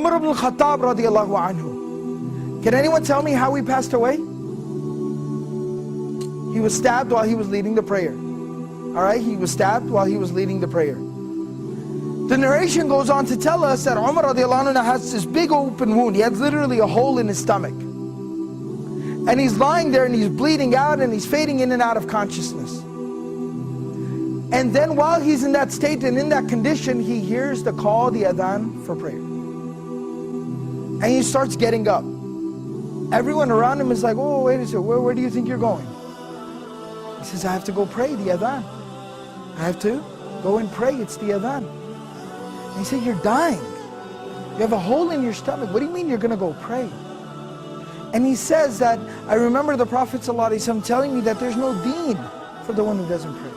Umar ibn al-Khattab radiallahu anhu. Can anyone tell me how he passed away? He was stabbed while he was leading the prayer. Alright, he was stabbed while he was leading the prayer. The narration goes on to tell us that Umar radiallahu anhu has this big open wound. He had literally a hole in his stomach. And he's lying there and he's bleeding out and he's fading in and out of consciousness. And then while he's in that state and in that condition, he hears the call, the adhan for prayer. And he starts getting up. Everyone around him is like, oh, wait a second, where do you think you're going? He says, I have to go pray the adhan. I have to go and pray, it's the adhan. And he said, you're dying. You have a hole in your stomach. What do you mean you're going to go pray? And he says that, I remember the Prophet ﷺ telling me that there's no deen for the one who doesn't pray.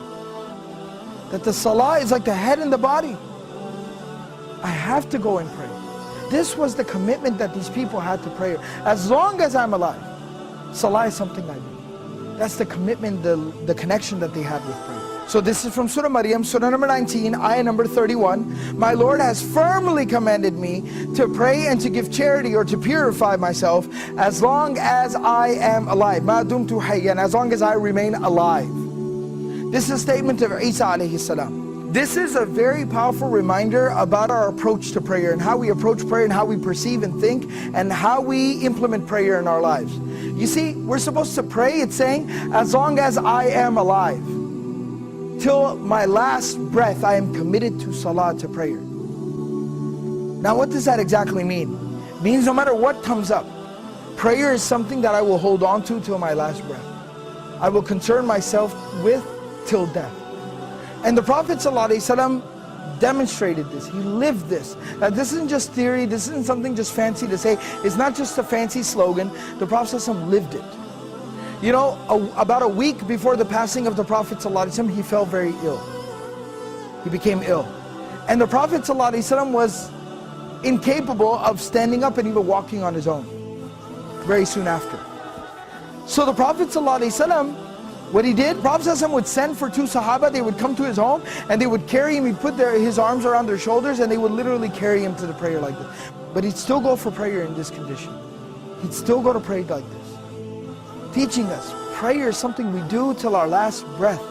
That the salah is like the head and the body. I have to go and pray. This was the commitment that these people had to prayer. As long as I'm alive, salah is something I do. That's the commitment, the connection that they had with prayer. So this is from Surah Maryam, Surah number 19, ayah number 31. My Lord has firmly commanded me to pray and to give charity or to purify myself as long as I am alive. Ma dumtu hayyan, as long as I remain alive. This is a statement of Isa alayhi salam. This is a very powerful reminder about our approach to prayer and how we approach prayer and how we perceive and think and how we implement prayer in our lives. You see, we're supposed to pray, it's saying, as long as I am alive. Till my last breath, I am committed to salah, to prayer. Now what does that exactly mean? It means no matter what comes up, prayer is something that I will hold on to till my last breath. I will concern myself with till death. And the Prophet ﷺ demonstrated this. He lived this. Now this isn't just theory, this isn't something just fancy to say. It's not just a fancy slogan. The Prophet ﷺ lived it. You know, about a week before the passing of the Prophet ﷺ, he fell very ill. He became ill. And the Prophet ﷺ was incapable of standing up and even walking on his own very soon after. So the Prophet ﷺ, what he did, Prophet ﷺ would send for two Sahaba. They would come to his home and they would carry him. He'd put his arms around their shoulders and they would literally carry him to the prayer like this. But he'd still go for prayer in this condition. He'd still go to pray like this. Teaching us, prayer is something we do till our last breath.